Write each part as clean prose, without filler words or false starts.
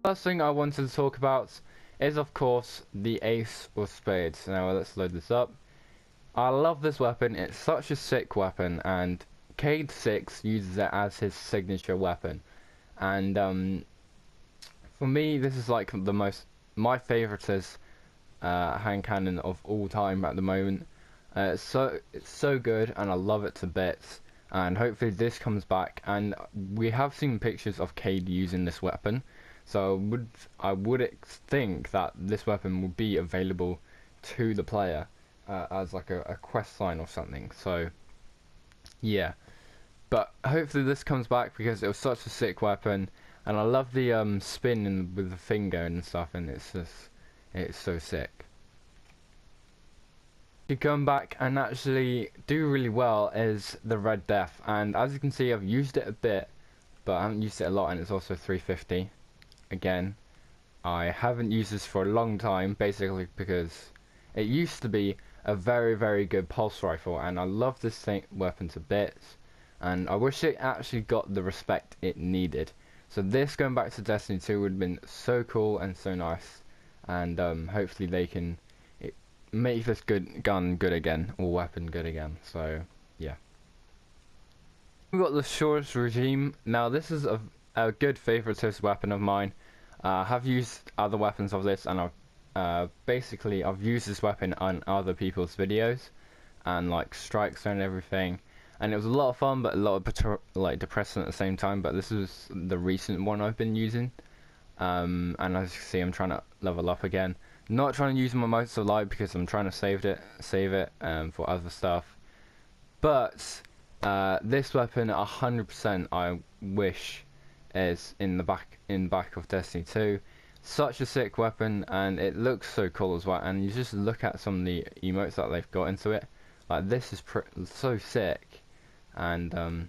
First thing I wanted to talk about is, of course, the Ace of Spades. Now let's load this up. I love this weapon. It's such a sick weapon, and Cade 6 uses it as his signature weapon. And for me, this is like my favoritist hand cannon of all time at the moment. It's so good, and I love it to bits. And hopefully this comes back. And we have seen pictures of Cade using this weapon, so I would think that this weapon will be available to the player as like a quest line or something. So yeah, but hopefully this comes back because it was such a sick weapon, and I love the spin with the finger and stuff, and it's so sick. To come back and actually do really well is the Red Death, and as you can see, I've used it a bit, but I haven't used it a lot, and it's also 350. Again, I haven't used this for a long time, basically because it used to be a very good pulse rifle, and I love this weapon to bits, and I wish it actually got the respect it needed. So this going back to Destiny 2 would have been so cool and so nice, and hopefully they can make this gun good again, or weapon good again. So yeah, we've got the Shores Regime. Now this is a good favoritist weapon of mine. I have used other weapons of this, and basically I've used this weapon on other people's videos and like strikes and everything, and it was a lot of fun, but a lot of like depressing at the same time. But this is the recent one I've been using, and as you can see, I'm trying to level up again. Not trying to use my Motes of Light because I'm trying to save it for other stuff. But this weapon 100% I wish is in the back of Destiny 2. Such a sick weapon, and it looks so cool as well. And you just look at some of the emotes that they've got into it. Like this is so sick, and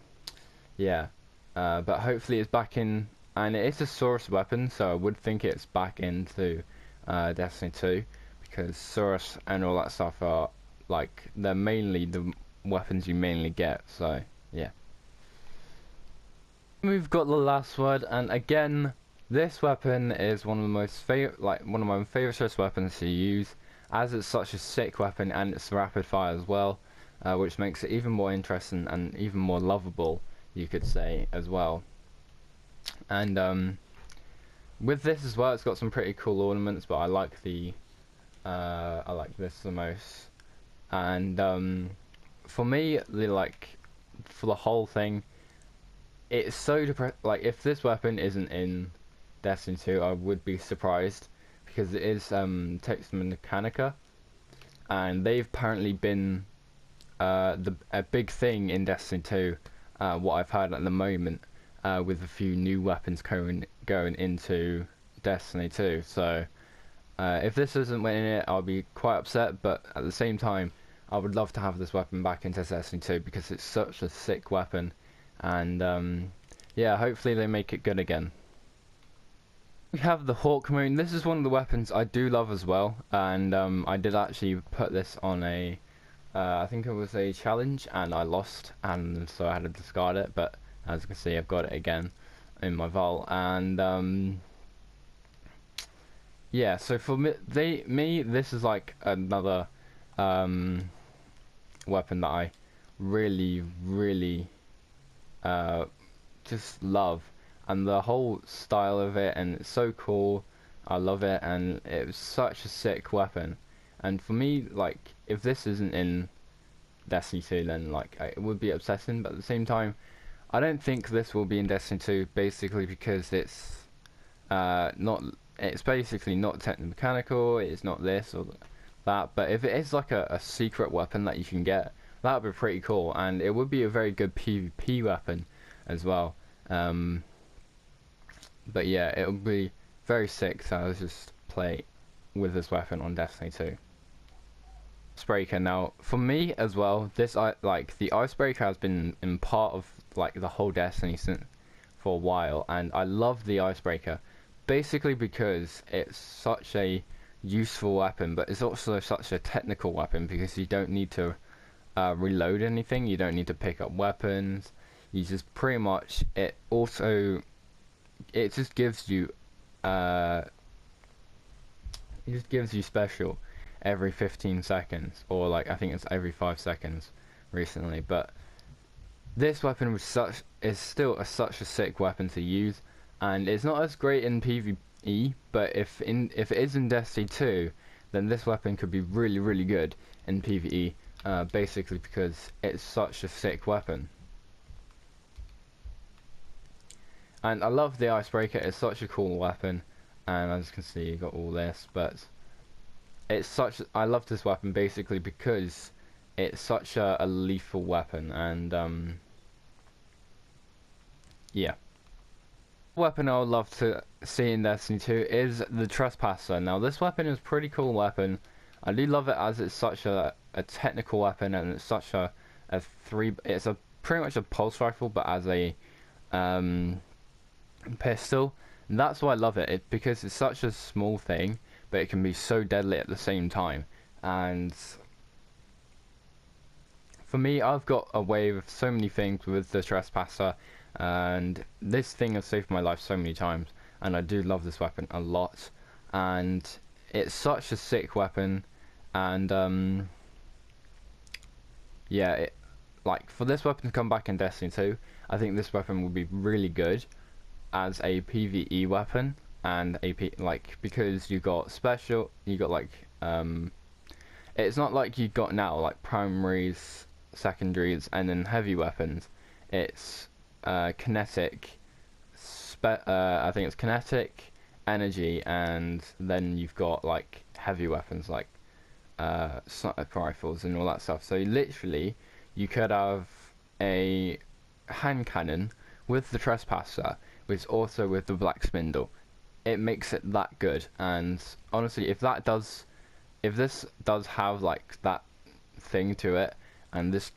yeah. But hopefully it's back in, and it is a source weapon, so I would think it's back into Destiny 2, because Source and all that stuff are like, they're mainly the weapons you mainly get. So yeah, we've got the last word, and again this weapon is one of the most one of my favorite weapons to use, as it's such a sick weapon, and it's rapid fire as well, which makes it even more interesting and even more lovable, you could say, as well. And with this as well, it's got some pretty cool ornaments, but I like I like this the most. And for me, for the whole thing, it's so like, if this weapon isn't in Destiny 2, I would be surprised, because it is Texas Mechanica, and they've apparently been a big thing in Destiny 2. What I've heard at the moment, with a few new weapons going into Destiny 2. So if this isn't winning it, I'll be quite upset, but at the same time I would love to have this weapon back into Destiny 2 because it's such a sick weapon. And yeah, hopefully they make it good again. We have the Hawk Moon. This is one of the weapons I do love as well, and I did actually put this on a I think it was a challenge, and I lost, and so I had to discard it. But as you can see, I've got it again in my vault, and yeah. So for me, this is like another weapon that I really just love, and the whole style of it, and it's so cool. I love it, and it was such a sick weapon. And for me, like, if this isn't in Destiny 2, then like it would be upsetting. But at the same time, I don't think this will be in Destiny 2, basically because it's it's basically not techno-mechanical, it's not this or that. But if it is like a secret weapon that you can get, that would be pretty cool, and it would be a very good PvP weapon as well. But yeah, it would be very sick to just play with this weapon on Destiny 2. Icebreaker. Now for me as well, this like the Icebreaker has been in part of like the whole Destiny since for a while, and I love the Icebreaker basically because it's such a useful weapon, but it's also such a technical weapon because you don't need to reload anything, you don't need to pick up weapons, you just pretty much, it just gives you it just gives you special every 15 seconds, or like I think it's every 5 seconds recently. But this weapon is still such a sick weapon to use, and it's not as great in PvE. But if it is in Destiny 2, then this weapon could be really good in PvE. Basically because it's such a sick weapon. And I love the icebreaker. It's such a cool weapon, and as you can see, you got all this. But I love this weapon basically because it's such a lethal weapon. And yeah. Weapon I would love to see in Destiny 2 is the Trespasser. Now this weapon is a pretty cool weapon. I do love it as it's such a technical weapon, and it's such it's pretty much a pulse rifle, but as a pistol. And that's why I love it, because it's such a small thing, but it can be so deadly at the same time. And for me, I've got away with so many things with the Trespasser, and this thing has saved my life so many times, and I do love this weapon a lot. And it's such a sick weapon, and yeah, like for this weapon to come back in Destiny 2, I think this weapon would be really good as a PvE weapon, and because you got special, you got like it's not like you got now like primaries, secondaries, and then heavy weapons. It's kinetic, I think it's kinetic, energy, and then you've got like heavy weapons like sniper rifles and all that stuff. So literally you could have a hand cannon with the Trespasser, which also with the black spindle. It makes it that good. And honestly, if this does have like that thing to it, and this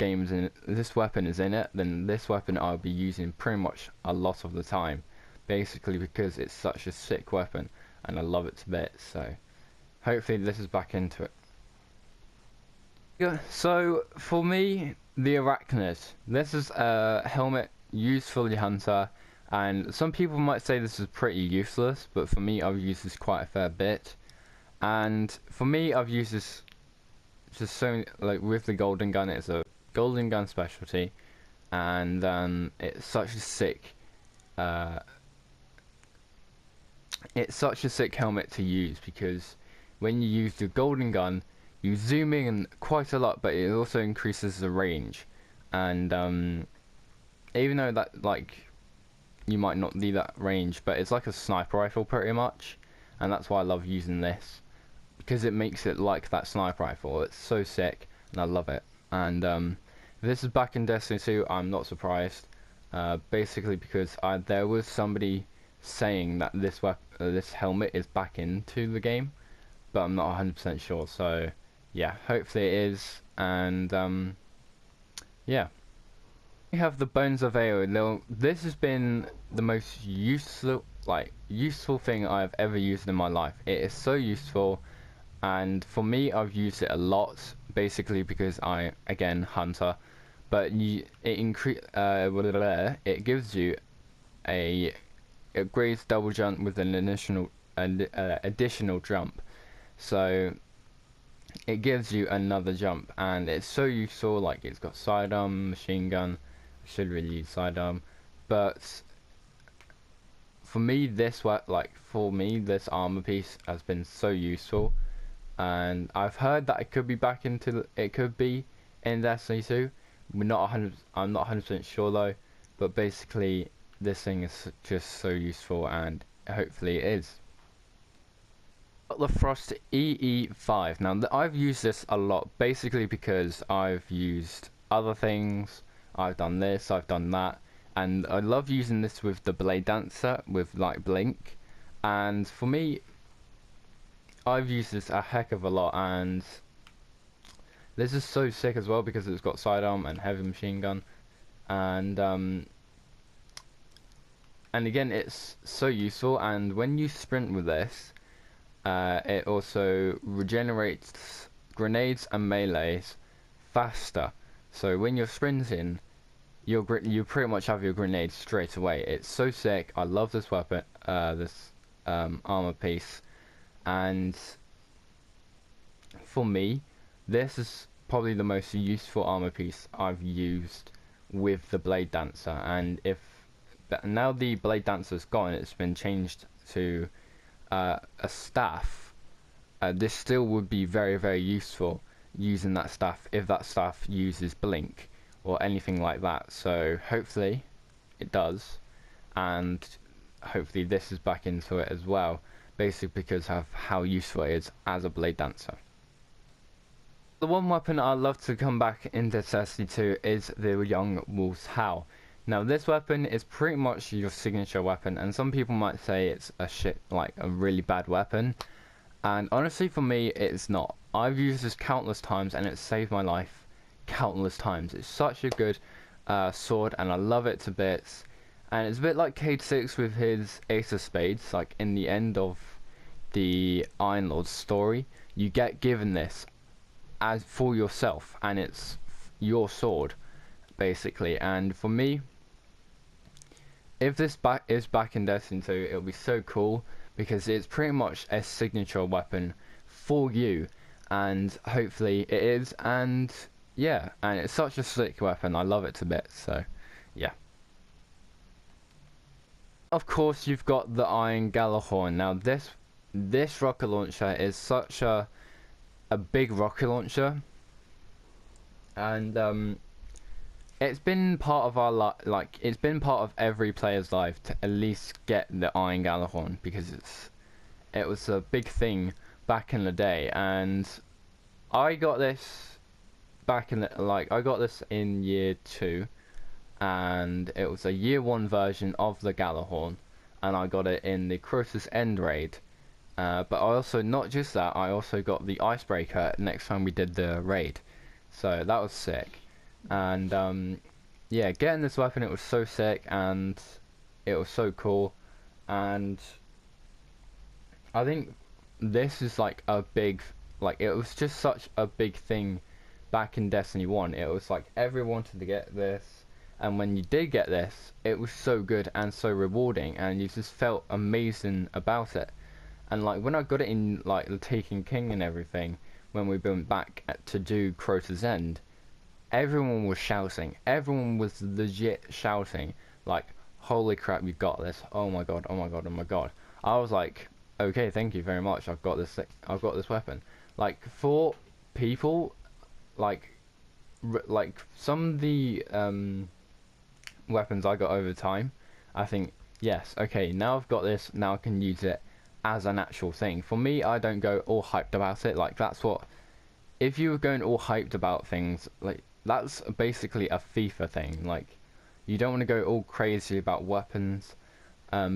weapon is in it, then this weapon I'll be using pretty much a lot of the time, basically because it's such a sick weapon and I love it to bits. So hopefully this is back into it. Yeah, so for me, the Arachnid. This is a helmet used for the hunter, and some people might say this is pretty useless, but for me I've used this quite a fair bit. And for me, I've used this just so, like with the golden gun. It's a golden gun specialty, and it's such a sick helmet to use, because when you use the golden gun, you zoom in quite a lot, but it also increases the range. And even though that, like, you might not need that range, but it's like a sniper rifle pretty much, and that's why I love using this, because it makes it like that sniper rifle. It's so sick, and I love it. And if this is back in Destiny 2, I'm not surprised, basically because there was somebody saying that this helmet is back into the game, but I'm not 100% sure. So yeah, hopefully it is. And yeah, we have the Bones of AO. Now, this has been the most useful thing I've ever used in my life. It is so useful, and for me, I've used it a lot, basically because again, hunter. But it gives you a upgrades double jump with an additional jump. So it gives you another jump, and it's so useful. Like, it's got sidearm, machine gun. I should really use sidearm, but for me, this armor piece has been so useful. And I've heard that it could be in Destiny 2. I'm not 100% sure though, but basically this thing is just so useful, and hopefully it is. The Frost EE5. Now I've used this a lot, basically because I've used other things. I've done this, I've done that, and I love using this with the Blade Dancer with like Blink. And for me, I've used this a heck of a lot, and this is so sick as well because it's got sidearm and heavy machine gun, and again, it's so useful. And when you sprint with this, it also regenerates grenades and melees faster. So when you're sprinting, you pretty much have your grenades straight away. It's so sick. I love this weapon, this armor piece, and for me, this is probably the most useful armor piece I've used with the Blade Dancer. And if now the Blade Dancer's gone, it's been changed to a staff. This still would be very, very useful using that staff if that staff uses blink or anything like that. So hopefully it does, and hopefully this is back into it as well, basically because of how useful it is as a Blade Dancer. The one weapon I'd love to come back into Destiny 2 is the Young Wolf's Howl. Now this weapon is pretty much your signature weapon, and some people might say it's a really bad weapon, and honestly for me it's not. I've used this countless times and it's saved my life countless times. It's such a good sword and I love it to bits, and it's a bit like Cade 6 with his Ace of Spades. Like in the end of the Iron Lord's story, you get given this as for yourself, and it's your sword basically. And for me, if this is back in Destiny 2, it'll be so cool because it's pretty much a signature weapon for you, and hopefully it is. And yeah, and it's such a slick weapon, I love it to bits. So yeah, of course you've got the Iron GJALLARHORN. Now this rocket launcher is such a big rocket launcher, and it's been part of our it's been part of every player's life to at least get the Iron GJALLARHORN, because it was a big thing back in the day. And I got this back in I got this in year 2, and it was a year 1 version of the GJALLARHORN, and I got it in the Crotus End raid. But I also, not just that, I also got the icebreaker next time we did the raid, so that was sick. And yeah, getting this weapon, it was so sick and it was so cool. And I think this is like a big, it was just such a big thing back in Destiny 1. It was like everyone wanted to get this, and when you did get this, it was so good and so rewarding, and you just felt amazing about it. And like when I got it in like the Taken King and everything, when we went back to do Crota's End, everyone was shouting. Everyone was legit shouting, like, holy crap, you got this. Oh my god, oh my god, oh my god. I was like, okay, thank you very much. I've got this weapon. Like, for people, like some of the weapons I got over time, I think, yes, okay, now I've got this, now I can use it as an actual thing. For me, I don't go all hyped about it. Like, that's what, if you were going all hyped about things, like, that's basically a FIFA thing. Like, you don't want to go all crazy about weapons,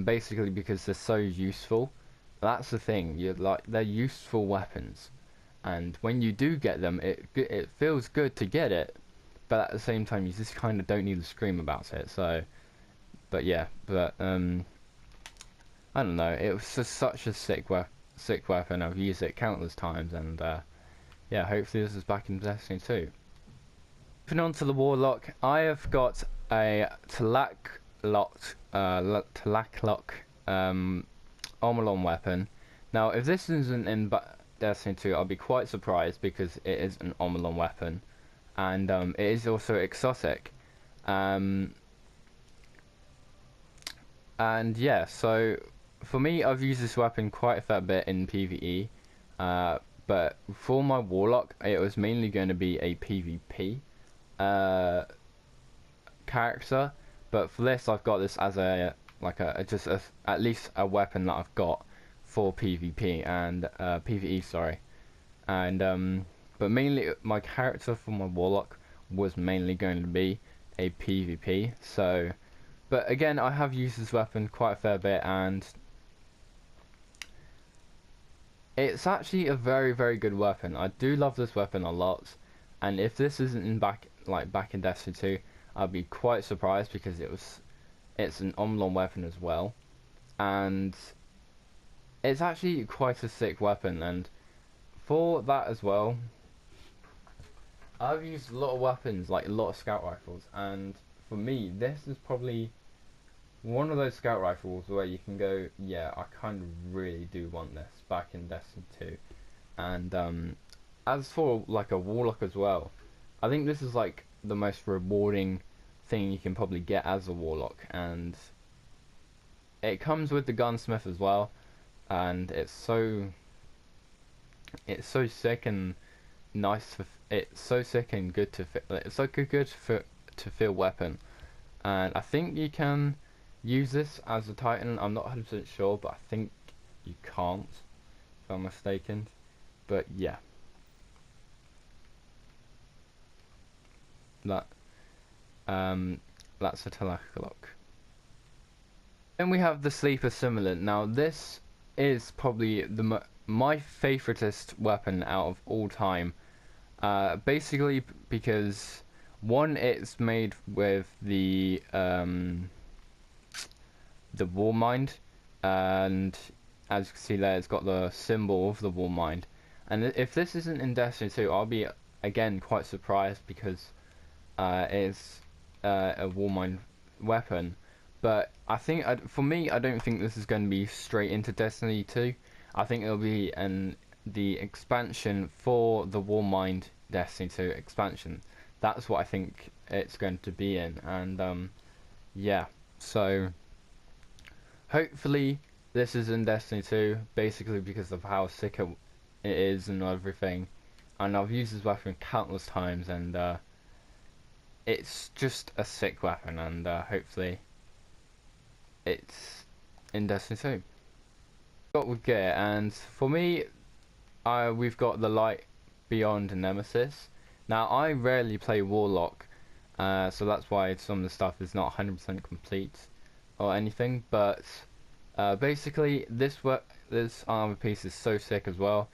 basically because they're so useful. That's the thing, they're useful weapons, and when you do get them, it feels good to get it, but at the same time you just kind of don't need to scream about it. So, but yeah, I don't know, it was just such a sick weapon. I've used it countless times, and yeah, hopefully this is back in Destiny 2. Moving on to the Warlock, I have got a Talaklock Omolon weapon. Now, if this isn't in Destiny 2, I'll be quite surprised, because it is an Omolon weapon, and it is also exotic. And yeah, so for me, I've used this weapon quite a fair bit in PvE, but for my Warlock, it was mainly going to be a PvP character. But for this, I've got this as at least a weapon that I've got for PvP and PvE, sorry. And but mainly my character for my Warlock was mainly going to be a PvP. So, but again, I have used this weapon quite a fair bit, and it's actually a very, very good weapon. I do love this weapon a lot, and if this isn't in back in Destiny 2, I'd be quite surprised, because it's an Omolon weapon as well, and it's actually quite a sick weapon. And for that as well, I've used a lot of weapons, like a lot of scout rifles, and for me, this is probably one of those scout rifles where you can go, yeah, I kind of really do want this back in Destiny 2. And as for like a warlock as well, I think this is like the most rewarding thing you can probably get as a warlock, and it comes with the gunsmith as well, and it's so sick and nice for, it's so sick and good to fit, it's so good for to field weapon. And I think you can use this as a Titan. I'm not 100% sure, but I think you can't, if I'm mistaken. But yeah, that that's a Telakalock. Then we have the Sleeper Simulant. Now this is probably my favoritist weapon out of all time. Basically because one, it's made with the Warmind, and as you can see there, it's got the symbol of the Warmind. And if this isn't in Destiny 2, I'll be again quite surprised, because it's a Warmind weapon. But I think, for me, I don't think this is going to be straight into Destiny 2. I think it'll be the expansion for the Warmind Destiny 2 expansion. That's what I think it's going to be in. And yeah, so hopefully this is in Destiny 2, basically because of how sick it is and everything. And I've used this weapon countless times, and it's just a sick weapon, and hopefully it's in Destiny 2. Got with gear, and for me, we've got the Light Beyond Nemesis. Now I rarely play Warlock, so that's why some of the stuff is not 100% complete or anything. But basically, this armor piece is so sick as well.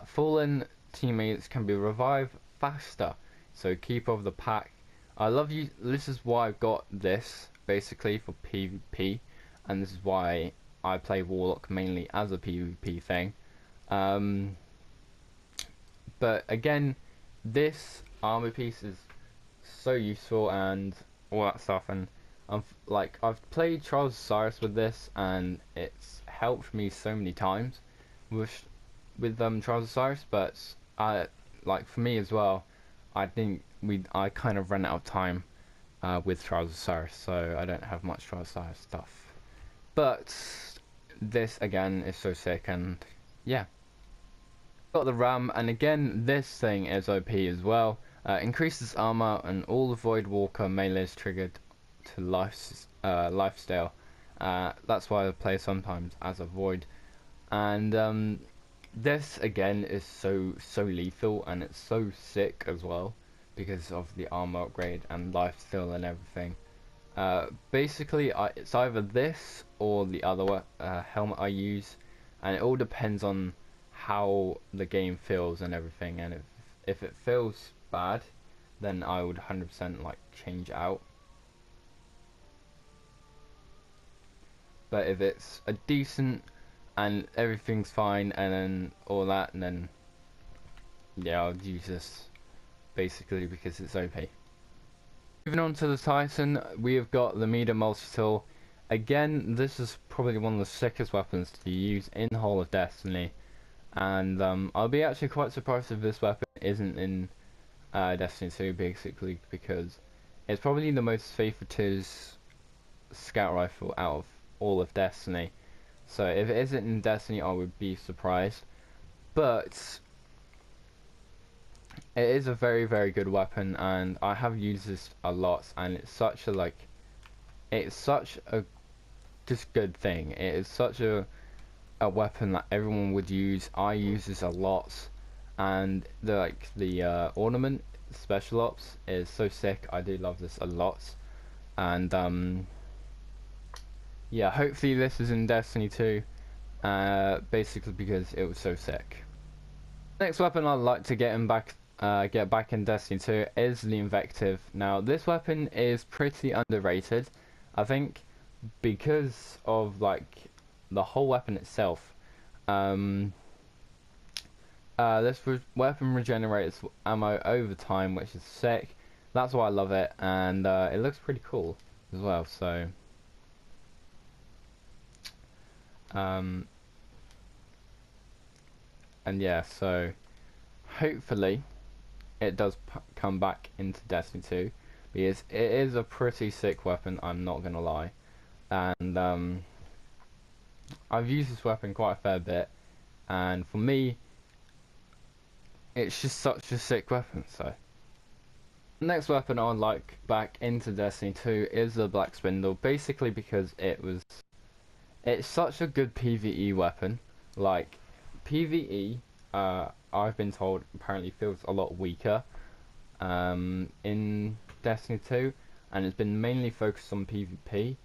Fallen teammates can be revived faster, so keep of the pack. I love you. This is why I've got this basically for PvP, and this is why I play Warlock mainly as a PvP thing. But again, this armor piece is so useful and all that stuff, and I've played Trials of Osiris with this, and it's helped me so many times with Trials of Osiris. But for me as well, I think I kind of ran out of time with Trials of Osiris, so I don't have much Trials of Osiris stuff. But this again is so sick, and yeah. Got the RAM, and again this thing is OP as well. Increases armor, and all the Void Walker melee is triggered to lifesteal. That's why I play sometimes as a Void. And this again is so lethal, and it's so sick as well because of the armor upgrade and lifesteal and everything. Basically, it's either this or the other helmet I use, and it all depends on how the game feels and everything. And if it feels bad, then I would 100% like change out. But if it's a decent and everything's fine and then all that, and then yeah, I'll use this basically because it's OP. Moving on to the Titan, we have got the Meter Multi-Tool. Again, this is probably one of the sickest weapons to use in the whole of Destiny. And I'll be actually quite surprised if this weapon isn't in Destiny 2, basically because it's probably the most favorite scout rifle out of all of Destiny. So if it isn't in Destiny, I would be surprised. But it is a very good weapon, and I have used this a lot, and it's such a just good thing. It is such a weapon that everyone would use. I use this a lot, and the ornament special ops is so sick. I do love this a lot, and yeah, hopefully this is in Destiny 2, basically because it was so sick. Next weapon I'd like to get back in Destiny 2 is the Invective. Now this weapon is pretty underrated, I think, because of the whole weapon itself. This weapon regenerates ammo over time, which is sick. That's why I love it, and it looks pretty cool as well. So And yeah, so hopefully it does come back into Destiny 2, because it is a pretty sick weapon, I'm not gonna lie. And I've used this weapon quite a fair bit, and for me it's just such a sick weapon. So the next weapon I would like back into Destiny 2 is the Black Spindle, basically because it's such a good PvE weapon. Like, PvE, I've been told, apparently feels a lot weaker in Destiny 2, and it's been mainly focused on PvP.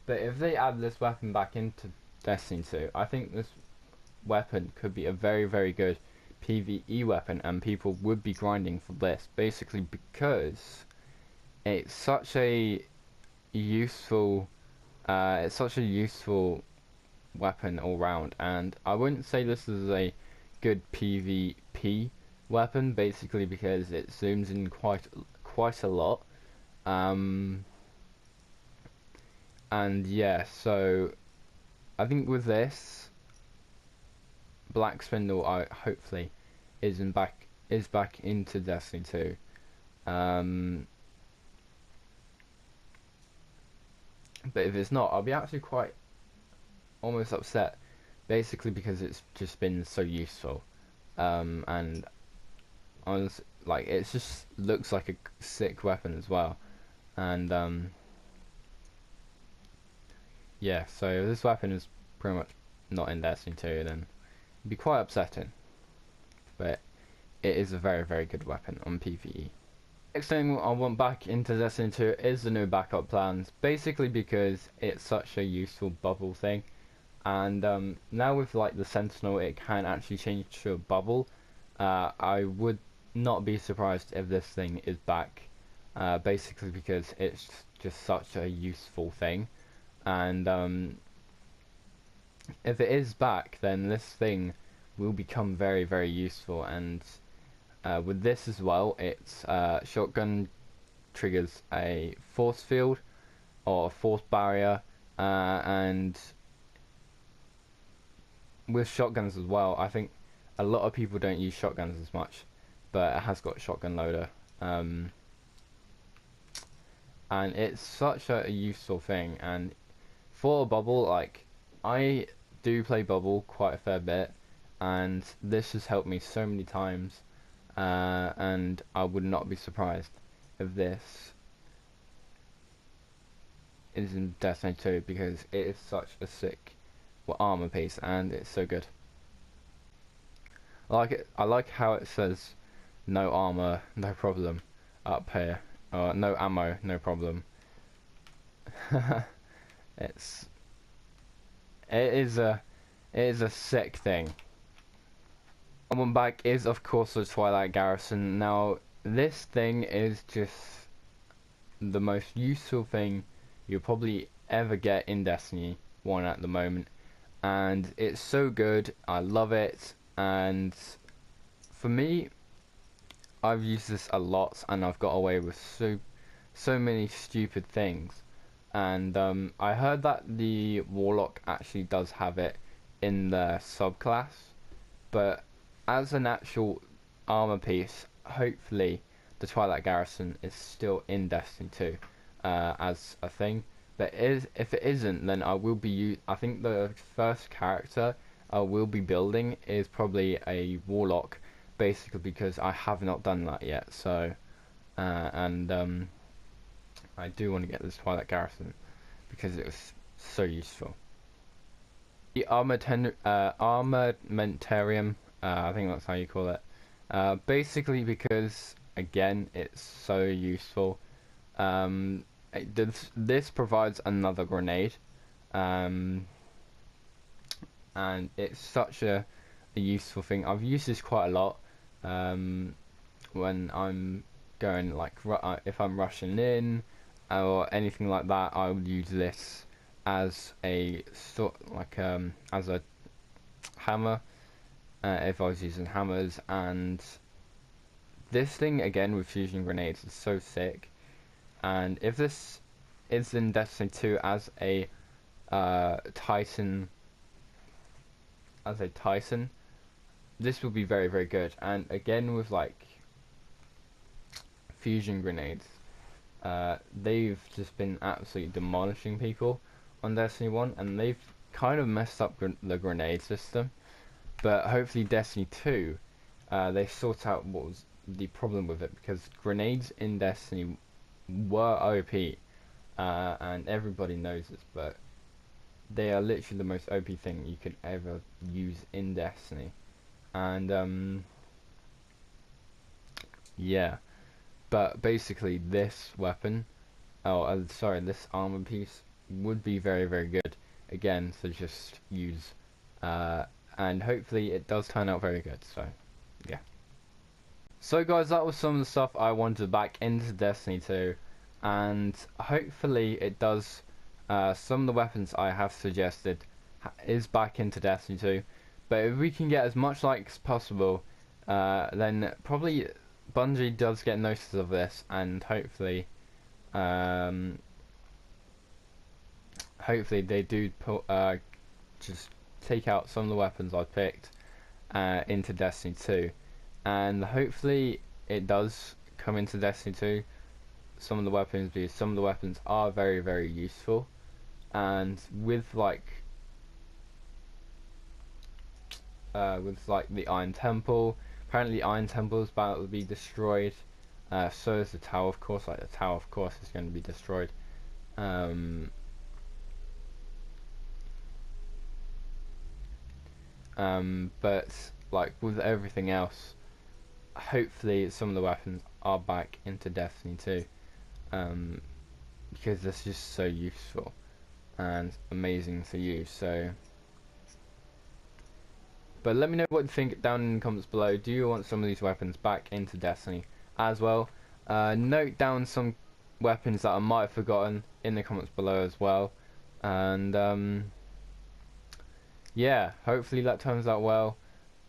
But if they add this weapon back into Destiny 2, I think this weapon could be a very, very good PvE weapon, and people would be grinding for this, basically because it's such a useful weapon all round. And I wouldn't say this is a good PvP weapon, basically because it zooms in quite a lot. And yeah, so I think with this Black Spindle, I hopefully is back into Destiny 2. But if it's not, I'll be actually quite almost upset, basically because it's just been so useful. And honestly, like, it just looks like a sick weapon as well. And yeah, so if this weapon is pretty much not in Destiny 2, then it'd be quite upsetting. But it is a very, very good weapon on PvE. Next thing I want back into Destiny 2 is the new backup plans, basically because it's such a useful bubble thing. And now with like the Sentinel, it can actually change to a bubble. I would not be surprised if this thing is back, basically because it's just such a useful thing. And if it is back, then this thing will become very, very useful. And with this as well, it's shotgun triggers a force field or a force barrier, and with shotguns as well, I think a lot of people don't use shotguns as much, but it has got shotgun loader, and it's such a useful thing. And for a bubble, like, I do play bubble quite a fair bit, and this has helped me so many times, and I would not be surprised if this is in Destiny 2, because it is such a sick armor piece, and it's so good. I like it. I like how it says no armor, no problem up here, or no ammo, no problem. it is a sick thing. One back is of course the Twilight Garrison. Now this thing is just the most useful thing you'll probably ever get in Destiny 1 at the moment, and it's so good. I love it, and for me, I've used this a lot, and I've got away with so many stupid things. And I heard that the Warlock actually does have it in the subclass, but as an actual armor piece, hopefully the Twilight Garrison is still in Destiny 2 as a thing. But if it isn't, then I will be I think the first character I will be building is probably a Warlock, basically because I have not done that yet. So I do want to get this Twilight Garrison because it was so useful. The Armamentarium, I think that's how you call it. Basically because, again, it's so useful. This provides another grenade, and it's such a useful thing. I've used this quite a lot when I'm going, like, if I'm rushing in or anything like that. I would use this as a as a hammer if I was using hammers. And this thing, again, with fusion grenades, is so sick. And if this is in Destiny 2 as a Titan as a Titan, this will be very, very good. And again, with like fusion grenades, they've just been absolutely demolishing people on Destiny 1, and they've kind of messed up the grenade system. But hopefully Destiny 2, they sort out what was the problem with it, because grenades in Destiny were OP, and everybody knows this, but they are literally the most OP thing you could ever use in Destiny. And yeah, but basically this weapon, sorry, this armor piece would be very, very good again to just use, and hopefully it does turn out very good. So yeah. So guys, that was some of the stuff I wanted back into Destiny 2, and hopefully it does. Some of the weapons I have suggested is back into Destiny 2, but if we can get as much like as possible, then probably Bungie does get notice of this, and hopefully hopefully they do put, just take out some of the weapons I picked into Destiny 2, and hopefully it does come into Destiny 2, some of the weapons, because some of the weapons are very, very useful. And with like the Iron Temple, apparently Iron Temple is about to be destroyed, so is the tower, of course. Like the tower, of course, is going to be destroyed. But like with everything else, hopefully some of the weapons are back into Destiny 2, because this is just so useful and amazing to use. So, but let me know what you think down in the comments below. Do you want some of these weapons back into Destiny as well? Note down some weapons that I might have forgotten in the comments below as well, and yeah, hopefully that turns out well.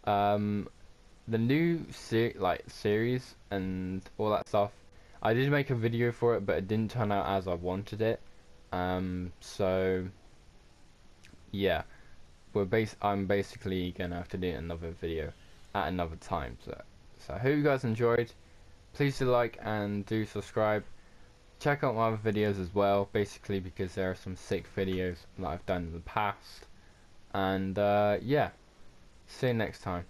The new series and all that stuff, I did make a video for it, but it didn't turn out as I wanted it. So yeah, I'm basically gonna have to do another video at another time. So I hope you guys enjoyed. Please do like and do subscribe. Check out my other videos as well, basically because there are some sick videos that I've done in the past. And yeah, see you next time.